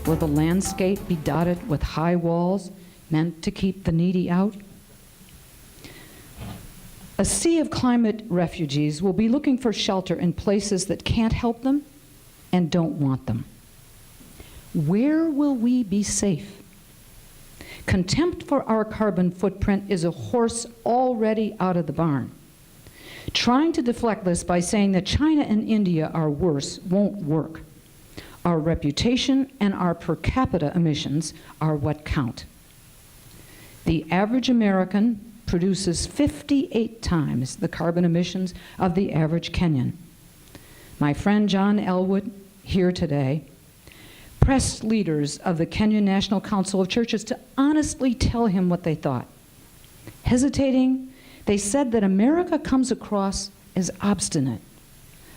Will the landscape be dotted with high walls meant to keep the needy out? A sea of climate refugees will be looking for shelter in places that can't help them and don't want them. Where will we be safe? Contempt for our carbon footprint is a horse already out of the barn. Trying to deflect this by saying that China and India are worse won't work. Our reputation and our per capita emissions are what count. The average American produces 58 times the carbon emissions of the average Kenyan. My friend John Elwood, here today, pressed leaders of the Kenyan National Council of Churches to honestly tell him what they thought. Hesitating, they said that America comes across as obstinate,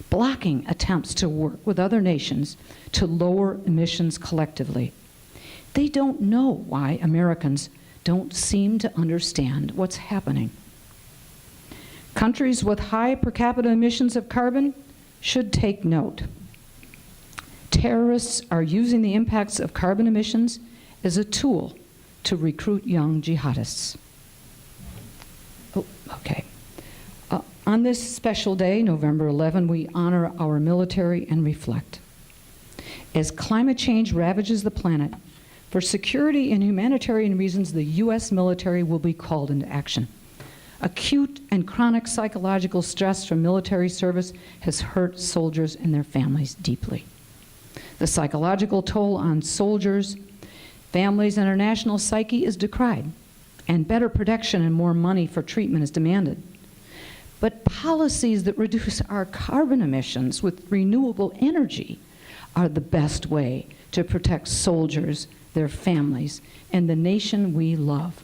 blocking attempts to work with other nations to lower emissions collectively. They don't know why Americans don't seem to understand what's happening. Countries with high per capita emissions of carbon should take note. Terrorists are using the impacts of carbon emissions as a tool to recruit young jihadists. Oh, okay. On this special day, November 11, we honor our military and reflect. As climate change ravages the planet, for security and humanitarian reasons, the U.S. military will be called into action. Acute and chronic psychological stress from military service has hurt soldiers and their families deeply. The psychological toll on soldiers, families, and our national psyche is decried, and better protection and more money for treatment is demanded. But policies that reduce our carbon emissions with renewable energy are the best way to protect soldiers, their families, and the nation we love.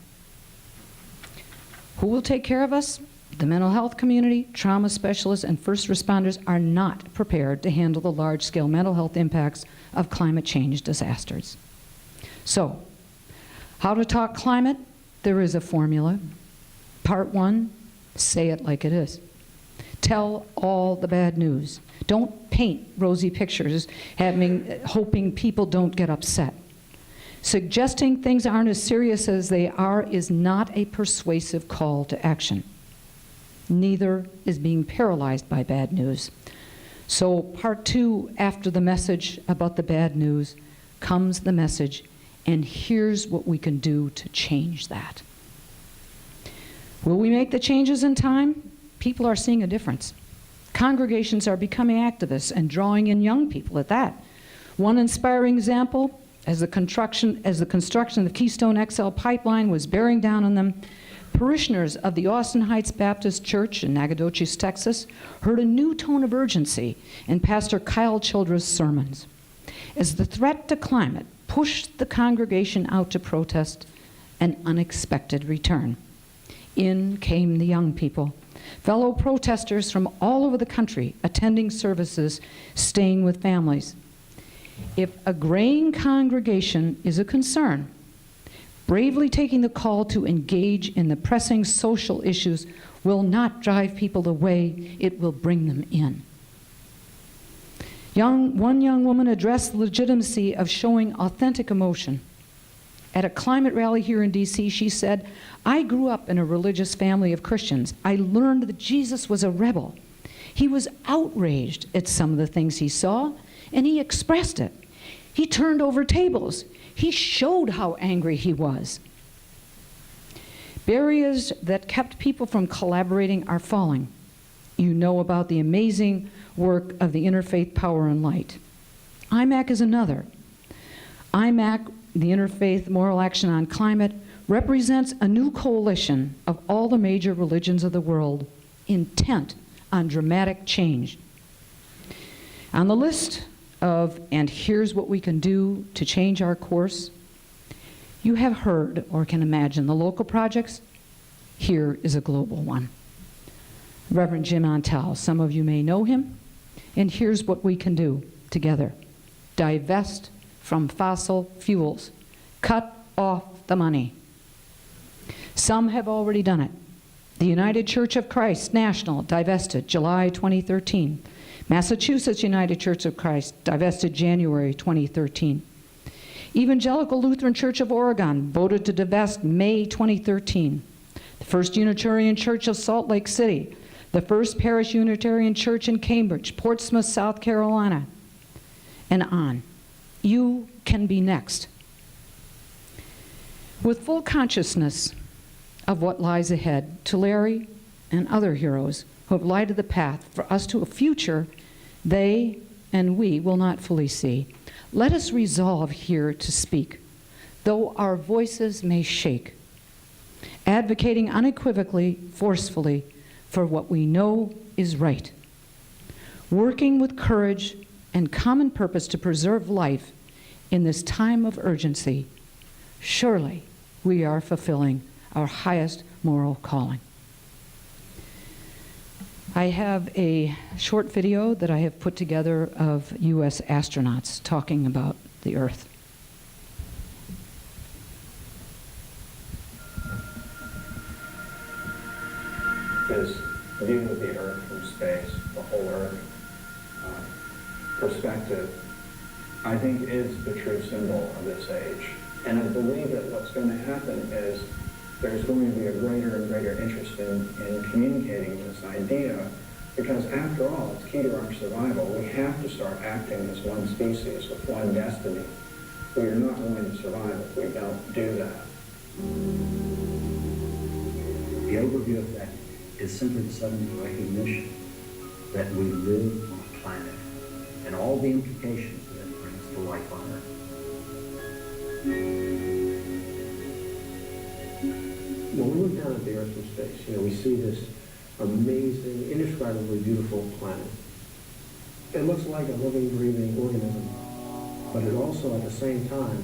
Who will take care of us? The mental health community, trauma specialists, and first responders are not prepared to handle the large-scale mental health impacts of climate change disasters. So, how to talk climate? There is a formula. Part 1, say it like it is. Tell all the bad news. Don't paint rosy pictures, hoping people don't get upset. Suggesting things aren't as serious as they are is not a persuasive call to action. Neither is being paralyzed by bad news. So part 2, after the message about the bad news, comes the message, and here's what we can do to change that. Will we make the changes in time? People are seeing a difference. Congregations are becoming activists and drawing in young people at that. One inspiring example, as the construction of the Keystone XL pipeline was bearing down on them, parishioners of the Austin Heights Baptist Church in Nacogdoches, Texas, heard a new tone of urgency in Pastor Kyle Childra's sermons. As the threat to climate pushed the congregation out to protest, an unexpected return. In came the young people, fellow protesters from all over the country, attending services, staying with families. If a graying congregation is a concern, bravely taking the call to engage in the pressing social issues will not drive people away, it will bring them in. One young woman addressed the legitimacy of showing authentic emotion. At a climate rally here in DC, she said, "I grew up in a religious family of Christians. I learned that Jesus was a rebel. He was outraged at some of the things he saw, and he expressed it. He turned over tables. He showed how angry he was." Barriers that kept people from collaborating are falling. You know about the amazing work of the Interfaith Power and Light. IMAC is another. IMAC, the Interfaith Moral Action on Climate, represents a new coalition of all the major religions of the world, intent on dramatic change. On the list of, and here's what we can do to change our course, you have heard or can imagine the local projects. Here is a global one. Reverend Jim Antel, some of you may know him, and here's what we can do together. Divest from fossil fuels. Cut off the money. Some have already done it. The United Church of Christ National divested July 2013. Massachusetts United Church of Christ divested January 2013. Evangelical Lutheran Church of Oregon voted to divest May 2013. The First Unitarian Church of Salt Lake City, the First Parish Unitarian Church in Cambridge, Portsmouth, South Carolina, and on. You can be next. With full consciousness of what lies ahead, to Larry and other heroes who have lighted the path for us to a future they and we will not fully see, let us resolve here to speak, though our voices may shake, advocating unequivocally, forcefully, for what we know is right, working with courage and common purpose to preserve life in this time of urgency. Surely we are fulfilling our highest moral calling. I have a short video that I have put together of U.S. astronauts talking about the Earth. This view of the Earth from space, the whole Earth perspective, I think is the true symbol of this age. And I believe that what's going to happen is there's going to be a greater and greater interest in communicating this idea, because after all, it's key to our survival. We have to start acting as one species with one destiny. We are not going to survive if we don't do that. The overview of that is simply the sudden recognition that we live on a planet and all the implications that it brings to life on Earth. When we look down at the Earth from space, we see this amazing, indescribably beautiful planet. It looks like a living, breathing organism, but it also, at the same time,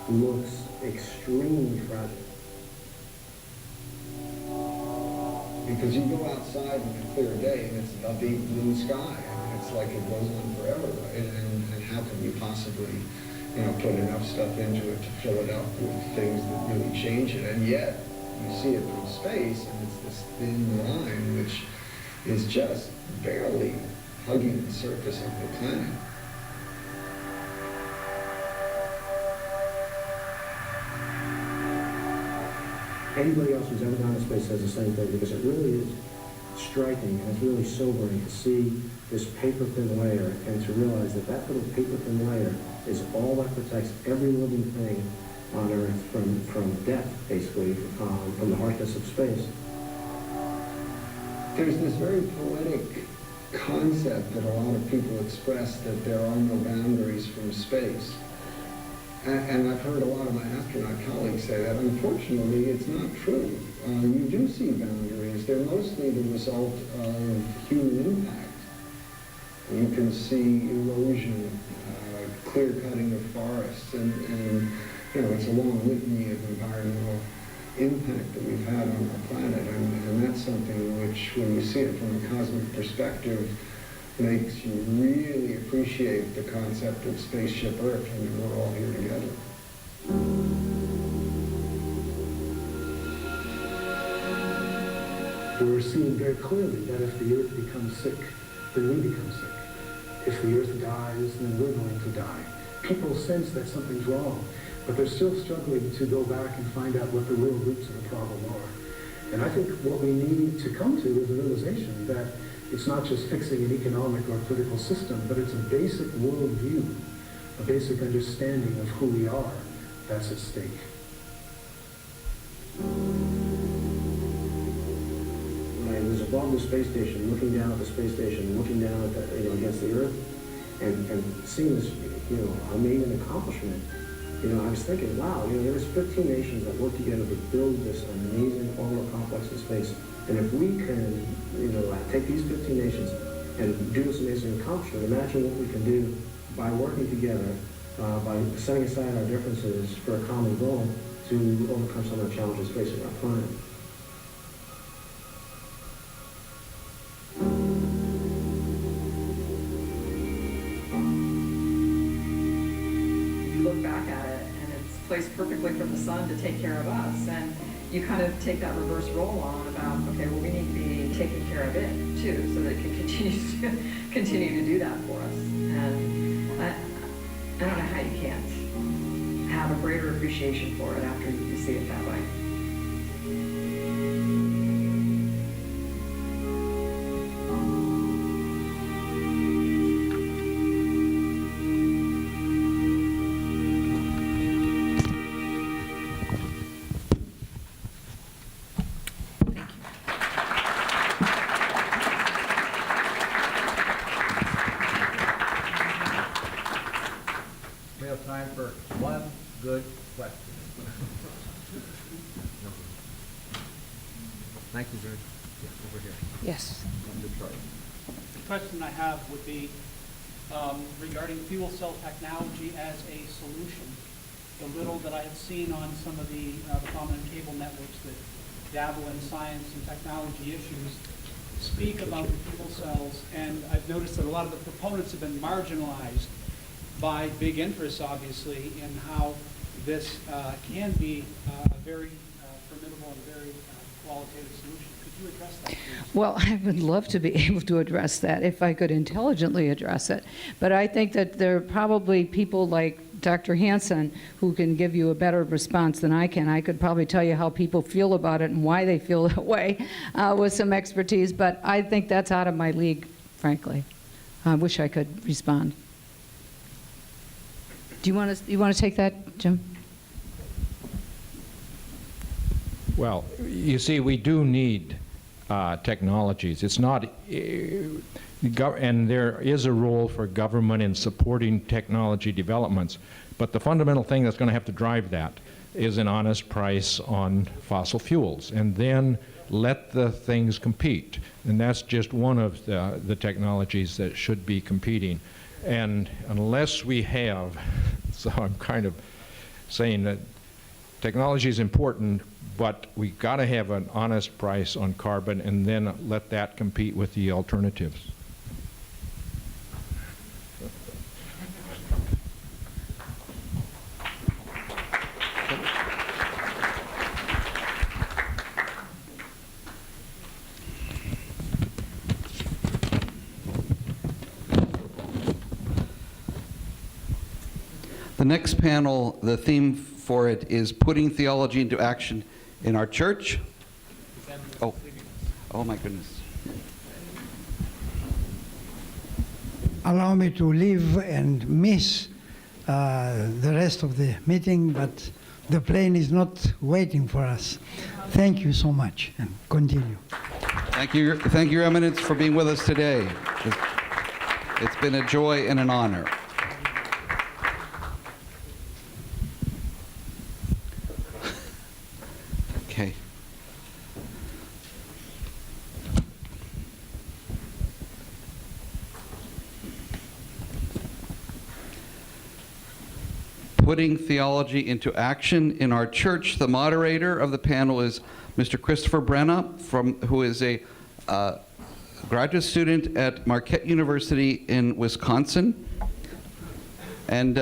looks extremely fragile. Because you go outside on a clear day and it's a deep blue sky. I mean, it's like it goes on forever, right? And how can you possibly, put enough stuff into it to fill it up with things that really change it? And yet, you see it from space, and it's this thin line which is just barely hugging the surface of the planet. Anybody else who's ever gone to space says the same thing, because it really is striking and it's really sobering to see this paper-thin layer and to realize that that little paper-thin layer is all that protects every living thing on Earth from death, basically, from the harshness of space. There's this very poetic concept that a lot of people express, that there are no boundaries from space. And I've heard a lot of my astronaut colleagues say that. Unfortunately, it's not true. You do see boundaries. They're mostly the result of human impact. You can see erosion, clear-cutting of forests, and it's a long litany of environmental impact that we've had on our planet, and that's something which, when you see it from a cosmic perspective, makes you really appreciate the concept of Spaceship Earth, and we're all here together. We're seeing very clearly that if the Earth becomes sick, then we become sick. If the Earth dies, then we're going to die. People sense that something's wrong, but they're still struggling to go back and find out what the real roots of the problem are. And I think what we need to come to is a realization that it's not just fixing an economic or political system, but it's a basic worldview, a basic understanding of who we are that's at stake. When I was above the space station, looking down at the space station, looking down at the, against the Earth, and seeing this, amazing accomplishment, I was thinking, wow, there's 15 nations that work together to build this amazing orbital complex in space. And if we can, take these 15 nations and do this amazing accomplishment, imagine what we can do by working together, by setting aside our differences for a common goal to overcome some of the challenges facing our planet. You look back at it, and it's placed perfectly for the sun to take care of us. And you kind of take that reverse role on about, okay, well, we need to be taking care of it too, so that it can continue to do that for us. And I don't know how you can't have have a greater appreciation for it after you see it that way. We have time for one good question. Thank you, George. Yeah, over here. Yes. The question I have would be regarding fuel cell technology as a solution. The little that I have seen on some of the prominent cable networks that dabble in science and technology issues speak about the fuel cells, and I've noticed that a lot of the proponents have been marginalized by big interests, obviously, in how this can be a very formidable and very qualitative solution. Could you address that, please? Well, I would love to be able to address that if I could intelligently address it. But I think that there are probably people like Dr. Hansen who can give you a better response than I can. I could probably tell you how people feel about it and why they feel that way with some expertise, but I think that's out of my league, frankly. I wish I could respond. Do you want to take that, Jim? Well, you see, we do need technologies. It's not, and there is a role for government in supporting technology developments, but the fundamental thing that's going to have to drive that is an honest price on fossil fuels, and then let the things compete. And that's just one of the technologies that should be competing. And unless we have, so I'm kind of saying that technology is important, but we've got to have an honest price on carbon and then let that compete with the alternatives. The next panel, the theme for it is putting theology into action in our church. Oh my goodness. Allow me to leave and miss the rest of the meeting, but the plane is not waiting for us. Thank you so much, and continue. Thank you, Your Eminence, for being with us today. It's been a joy and an honor. Okay. Putting theology into action in our church. The moderator of the panel is Mr. Christopher Brenna, who is a graduate student at Marquette University in Wisconsin. And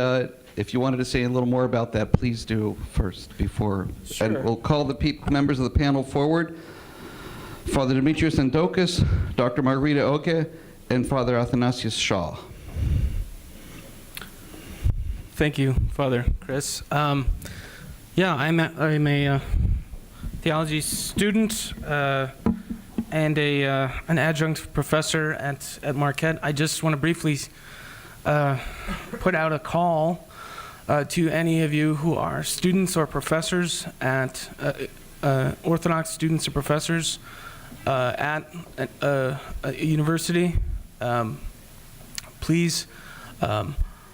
if you wanted to say a little more about that, please do first before. Sure. And we'll call the members of the panel forward. Father Demetrius Andokas, Dr. Margarita Oke, and Father Athanasius Shaw. Thank you, Father Chris. Yeah, I'm a theology student and an adjunct professor at Marquette. I just want to briefly put out a call to any of you who are students or professors at Orthodox students or professors at a university. Please.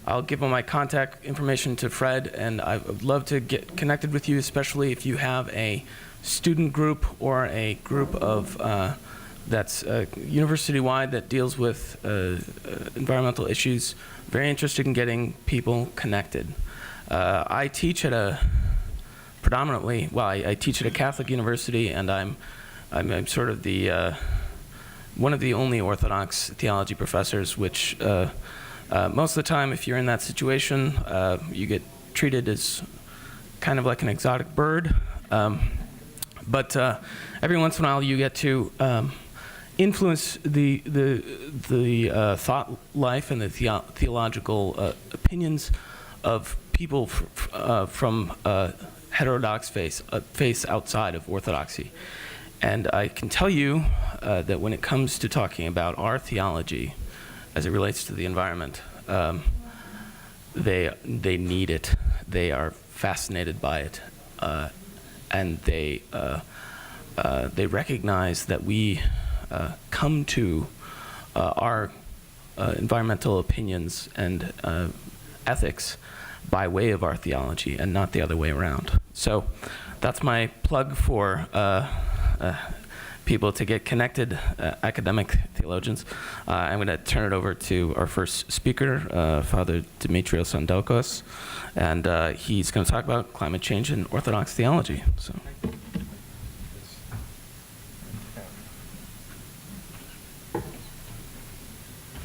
I'll give my contact information to Fred, and I would love to get connected with you, especially if you have a student group or a group of that's university-wide that deals with environmental issues. Very interested in getting people connected. I teach at I teach at a Catholic university, and I'm sort of the one of the only Orthodox theology professors, which most of the time, if you're in that situation, you get treated as kind of like an exotic bird. But every once in a while, you get to influence the thought life and the theological opinions of people from heterodox faiths outside of Orthodoxy. And I can tell you that when it comes to talking about our theology as it relates to the environment, they need it. They are fascinated by it, and they recognize that we come to our environmental opinions and ethics by way of our theology and not the other way around. So that's my plug for people to get connected, academic theologians. I'm going to turn it over to our first speaker, Father Dimitrios Andokos, and he's going to talk about climate change and Orthodox theology. So.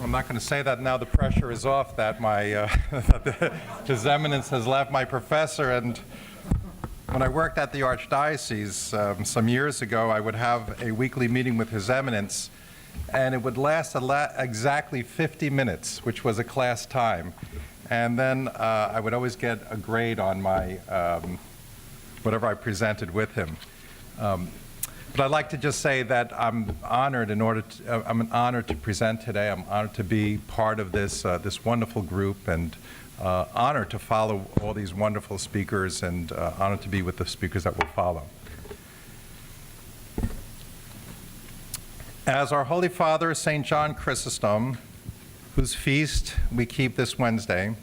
I'm not going to say that now the pressure is off, that His Eminence has left my professor. And when I worked at the Archdiocese some years ago, I would have a weekly meeting with His Eminence, and it would last exactly 50 minutes, which was a class time. And then I would always get a grade on my whatever I presented with him. But I'd like to just say that I'm honored I'm honored to present today. I'm honored to be part of this wonderful group, and honored to follow all these wonderful speakers, and honored to be with the speakers that will follow. As our Holy Father, St. John Chrysostom, whose feast we keep this Wednesday,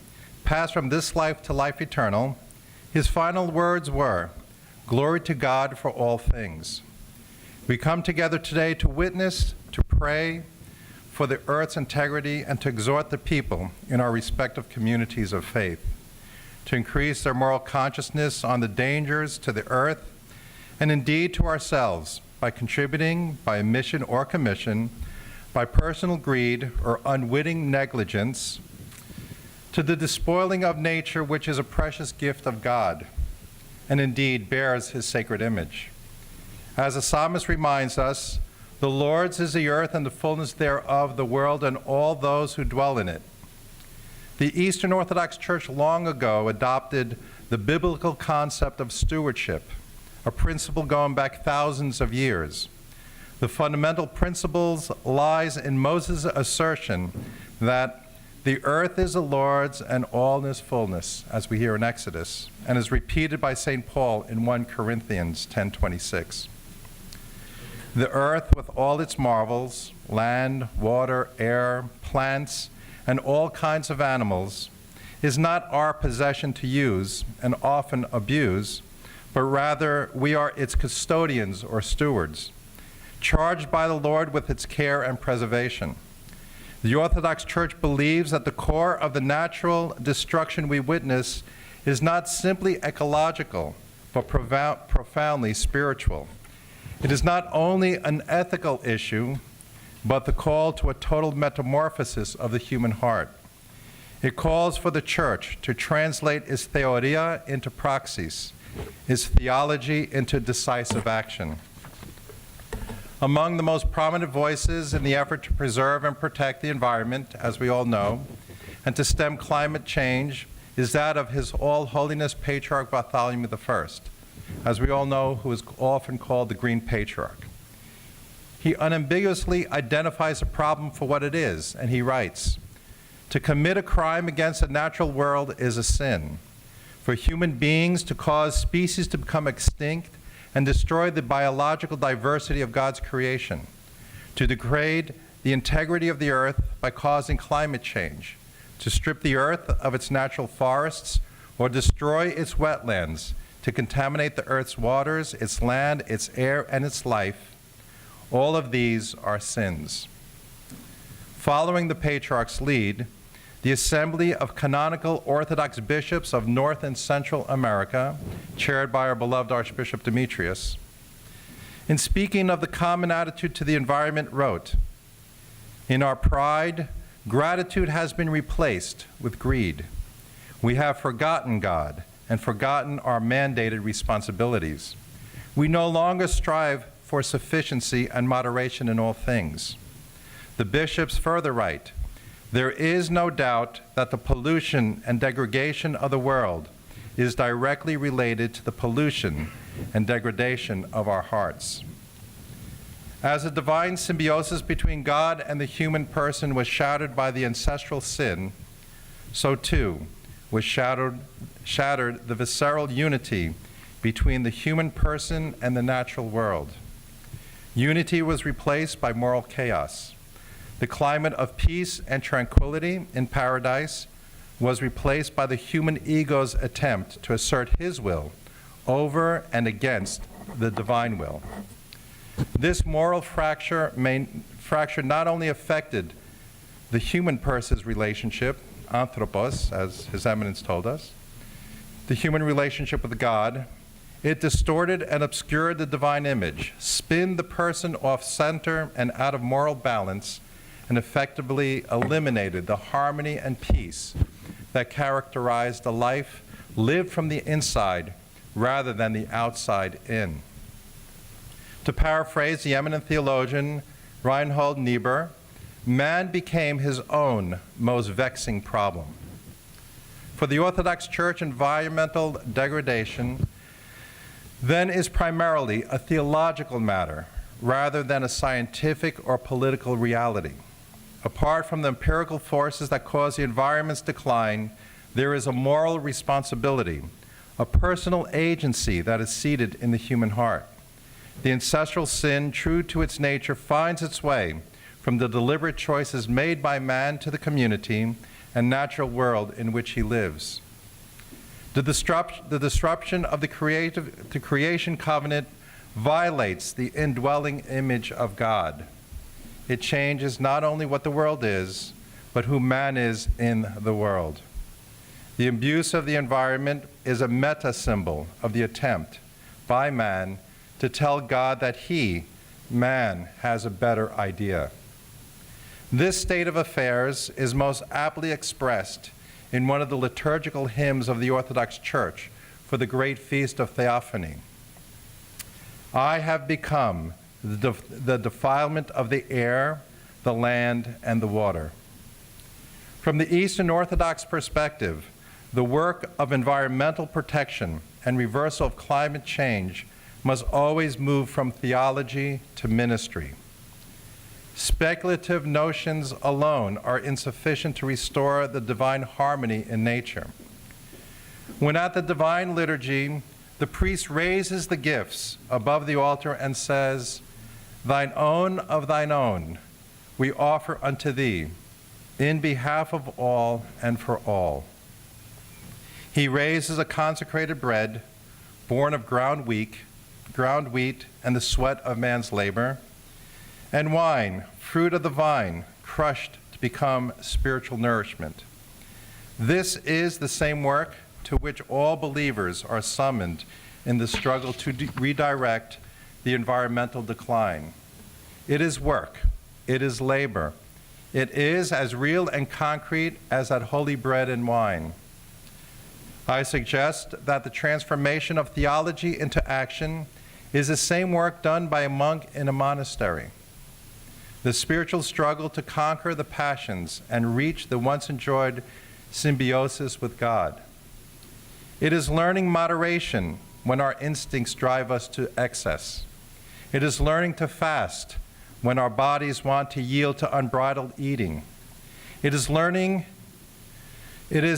passed from this life to life eternal, his final words were, "Glory to God for all things." We come together today to witness, to pray for the earth's integrity, and to exhort the people in our respective communities of faith to increase their moral consciousness on the dangers to the earth, and indeed to ourselves, by contributing, by omission or commission, by personal greed or unwitting negligence, to the despoiling of nature, which is a precious gift of God, and indeed bears his sacred image. As the psalmist reminds us, the Lord's is the earth and the fullness thereof, the world and all those who dwell in it. The Eastern Orthodox Church long ago adopted the biblical concept of stewardship, a principle going back thousands of years. The fundamental principles lies in Moses' assertion that the earth is the Lord's and all in its fullness, as we hear in Exodus, and is repeated by St. Paul in 1 Corinthians 10:26. The earth with all its marvels, land, water, air, plants, and all kinds of animals, is not our possession to use and often abuse, but rather we are its custodians or stewards, charged by the Lord with its care and preservation. The Orthodox Church believes that the core of the natural destruction we witness is not simply ecological, but profoundly spiritual. It is not only an ethical issue, but the call to a total metamorphosis of the human heart. It calls for the Church to translate its theoria into praxis, its theology into decisive action. Among the most prominent voices in the effort to preserve and protect the environment, as we all know, and to stem climate change is that of His All Holiness Patriarch Bartholomew I, as we all know, who is often called the Green Patriarch. He unambiguously identifies the problem for what it is, and he writes, "To commit a crime against the natural world is a sin. For human beings to cause species to become extinct and destroy the biological diversity of God's creation, to degrade the integrity of the earth by causing climate change, to strip the earth of its natural forests or destroy its wetlands, to contaminate the earth's waters, its land, its air, and its life, all of these are sins." Following the Patriarch's lead, the Assembly of Canonical Orthodox Bishops of North and Central America, chaired by our beloved Archbishop Demetrius, in speaking of the common attitude to the environment, wrote, "In our pride, gratitude has been replaced with greed. We have forgotten God and forgotten our mandated responsibilities. We no longer strive for sufficiency and moderation in all things." The bishops further write, There is no doubt that the pollution and degradation of the world is directly related to the pollution and degradation of our hearts. As the divine symbiosis between God and the human person was shattered by the ancestral sin, so too was shattered the visceral unity between the human person and the natural world. Unity was replaced by moral chaos. The climate of peace and tranquility in paradise was replaced by the human ego's attempt to assert his will over and against the divine will. This moral fracture not only affected the human person's relationship, anthropos, as His Eminence told us, the human relationship with God, it distorted and obscured the divine image, spinned the person off center and out of moral balance, and effectively eliminated the harmony and peace that characterized a life lived from the inside rather than the outside in. To paraphrase the eminent theologian Reinhold Niebuhr, man became his own most vexing problem. For the Orthodox Church, environmental degradation then is primarily a theological matter rather than a scientific or political reality. Apart from the empirical forces that cause the environment's decline, there is a moral responsibility, a personal agency that is seated in the human heart. The ancestral sin, true to its nature, finds its way from the deliberate choices made by man to the community and natural world in which he lives. The disruption of the creation covenant violates the indwelling image of God. It changes not only what the world is, but who man is in the world. The abuse of the environment is a meta-symbol of the attempt by man to tell God that he, man, has a better idea. This state of affairs is most aptly expressed in one of the liturgical hymns of the Orthodox Church for the great feast of Theophany. I have become the defilement of the air, the land, and the water. From the Eastern Orthodox perspective, the work of environmental protection and reversal of climate change must always move from theology to ministry. Speculative notions alone are insufficient to restore the divine harmony in nature. When at the divine liturgy, the priest raises the gifts above the altar and says, "Thine own of thine own, we offer unto thee, in behalf of all and for all." He raises a consecrated bread, born of ground wheat, and the sweat of man's labor, and wine, fruit of the vine, crushed to become spiritual nourishment. This is the same work to which all believers are summoned in the struggle to redirect the environmental decline. It is work. It is labor. It is as real and concrete as that holy bread and wine. I suggest that the transformation of theology into action is the same work done by a monk in a monastery. The spiritual struggle to conquer the passions and reach the once enjoyed symbiosis with God. It is learning moderation when our instincts drive us to excess. It is learning to fast when our bodies want to yield to unbridled eating. It is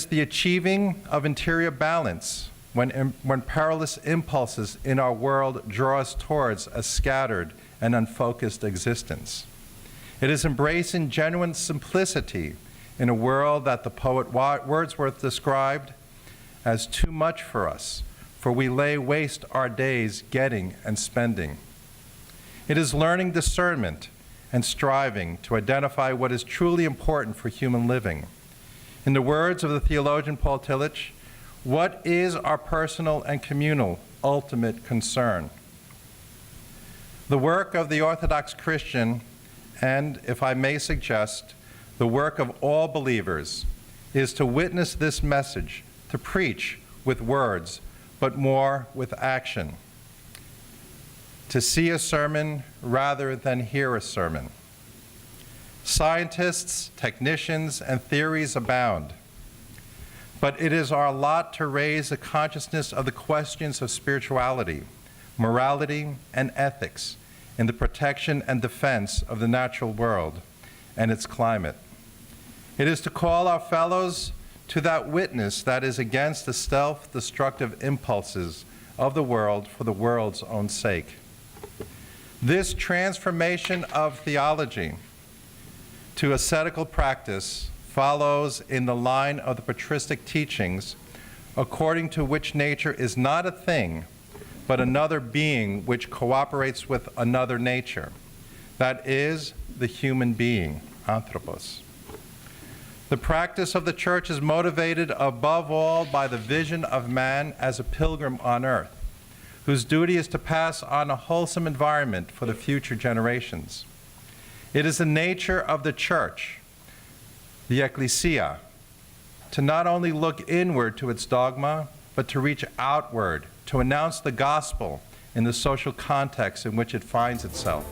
the achieving of interior balance when perilous impulses in our world draw us towards a scattered and unfocused existence. It is embracing genuine simplicity in a world that the poet Wordsworth described as too much for us, for we lay waste our days getting and spending. It is learning discernment and striving to identify what is truly important for human living. In the words of the theologian Paul Tillich, what is our personal and communal ultimate concern? The work of the Orthodox Christian, and if I may suggest, the work of all believers, is to witness this message, to preach with words, but more with action. To see a sermon rather than hear a sermon. Scientists, technicians, and theories abound. But it is our lot to raise the consciousness of the questions of spirituality, morality, and ethics in the protection and defense of the natural world and its climate. It is to call our fellows to that witness that is against the self-destructive impulses of the world for the world's own sake. This transformation of theology to ascetical practice follows in the line of the patristic teachings, according to which nature is not a thing, but another being which cooperates with another nature. That is the human being, anthropos. The practice of the Church is motivated above all by the vision of man as a pilgrim on earth, whose duty is to pass on a wholesome environment for the future generations. It is the nature of the Church, the ecclesia, to not only look inward to its dogma, but to reach outward, to announce the gospel in the social context in which it finds itself.